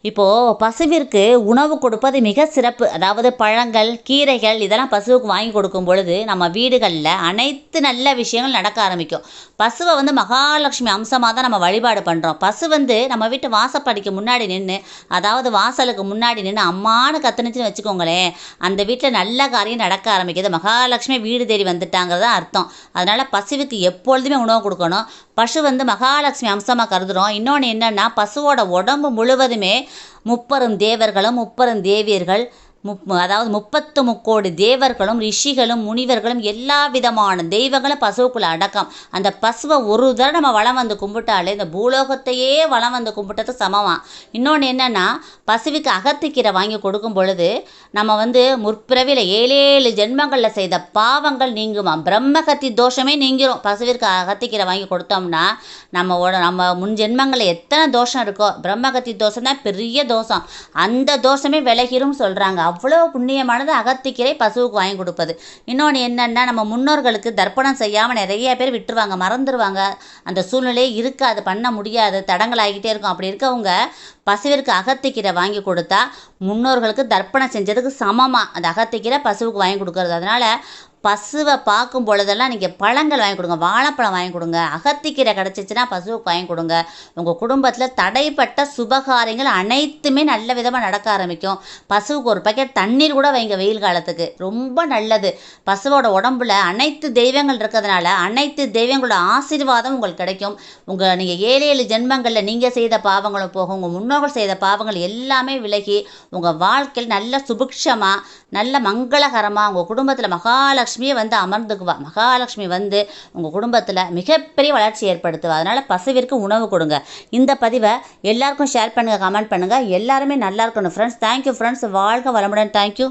இப்போது பசுவிற்கு உணவு கொடுப்பது மிக சிறப்பு. அதாவது பழங்கள், கீரைகள் இதெல்லாம் பசுவுக்கு வாங்கி கொடுக்கும் பொழுது நம்ம வீடுகளில் அனைத்து நல்ல விஷயங்கள் நடக்க ஆரம்பிக்கும். பசுவை மகாலட்சுமி அம்சமாக தான் நம்ம வழிபாடு பண்ணுறோம். பசு நம்ம வீட்டு வாசப்படிக்கு முன்னாடி நின்று, அதாவது வாசலுக்கு முன்னாடி நின்று அம்மானு கத்துனுச்சுன்னு வச்சுக்கோங்களேன், அந்த வீட்டில் நல்ல காரியம் நடக்க ஆரம்பிக்குது. மகாலட்சுமி வீடு தேடி வந்துட்டாங்கிறது அர்த்தம். அதனால் பசுவுக்கு எப்பொழுதுமே உணவு கொடுக்கணும். பசு மகாலட்சுமி அம்சமாக கருதுகிறோம். இன்னொன்று என்னென்னா, பசுவோட உடம்பு முழுவதுமே முப்பெரும் தேவர்களும் முப்பெரும் தேவியர்கள், அதாவது 33 தேவர்களும் ரிஷிகளும் முனிவர்களும் எல்லா விதமான தெய்வங்களும் பசுவுக்குள்ளே அடக்கம். அந்த பசுவை ஒரு தடவை நம்ம வளம் வந்து கும்பிட்டாலே இந்த பூலோகத்தையே வளம் வந்து கும்பிட்டது சமமாக. இன்னொன்று என்னென்னா, பசுவுக்கு அகத்திக்கீரை வாங்கி கொடுக்கும் பொழுது நம்ம முற்பிறவியில் 7 ஜென்மங்களில் செய்த பாவங்கள் நீங்குமா. பிரம்மகத்தி தோஷமே நீங்கிரும். பசுவிற்கு அகத்திக்கீரை வாங்கி கொடுத்தோம்னா நம்ம முன் ஜென்மங்களில் எத்தனை தோஷம் இருக்கோ, பிரம்மகத்தி தோஷம் தான் பெரிய தோஷம், அந்த தோஷமே விலகிரும் சொல்கிறாங்க. அவ்வளோ புண்ணியமானது அகத்திக்கீரை பசுவுக்கு வாங்கி கொடுப்பது. இன்னொன்று என்னென்னா, நம்ம முன்னோர்களுக்கு தர்ப்பணம் செய்யாமல் நிறைய பேர் விட்டுருவாங்க, மறந்துடுவாங்க. அந்த சூழ்நிலையே இருக்காது, பண்ண முடியாது, தடங்களாகிட்டே இருக்கும். அப்படி இருக்கவங்க பசுவிற்கு அகத்திக்கீரை வாங்கி கொடுத்தா முன்னோர்களுக்கு தர்ப்பணம் செஞ்சதுக்கு சமமாக அந்த அகத்திக்கீரை பசுவுக்கு வாங்கி கொடுக்கறது. அதனால் பசுவை பார்க்கும் பொழுதெல்லாம் நீங்கள் பழங்கள் வாங்கி கொடுங்க, வாழைப்பழம் வாங்கி கொடுங்க, அகத்திக்கீரை கிடச்சிச்சின்னா பசுவுக்கு வாங்கி கொடுங்க. உங்கள் குடும்பத்தில் தடைப்பட்ட சுபகாரியங்கள் அனைத்துமே நல்ல விதமாக நடக்க ஆரம்பிக்கும். பசுவுக்கு ஒரு பக்கெட் தண்ணீர் கூட வைங்க, வெயில் காலத்துக்கு ரொம்ப நல்லது. பசுவோட உடம்புல அனைத்து தெய்வங்கள் இருக்கிறதுனால அனைத்து தெய்வங்களோட ஆசீர்வாதம் உங்களுக்கு கிடைக்கும். நீங்கள் 7 ஜென்மங்களில் நீங்கள் செய்த பாவங்களும் போகும், உங்கள் முன்னோர்கள் செய்த பாவங்கள் எல்லாமே விலகி உங்கள் வாழ்க்கையில் நல்ல சுபிக்ஷமாக நல்ல மங்களகரமாக உங்கள் குடும்பத்தில் மகாலட்சுமியை அமர்ந்துக்குவா. மகாலட்சுமி உங்கள் குடும்பத்தில் மிகப்பெரிய வளர்ச்சி ஏற்படுத்துவா. அதனால் பசுவிற்கு உணவு கொடுங்க. இந்த பதிவை எல்லாருக்கும் ஷேர் பண்ணுங்கள், கமெண்ட் பண்ணுங்கள். எல்லாருமே நல்லா இருக்கணும் ஃப்ரெண்ட்ஸ். Thank you friends. வாழ்க வளமுடன். தேங்க்யூ.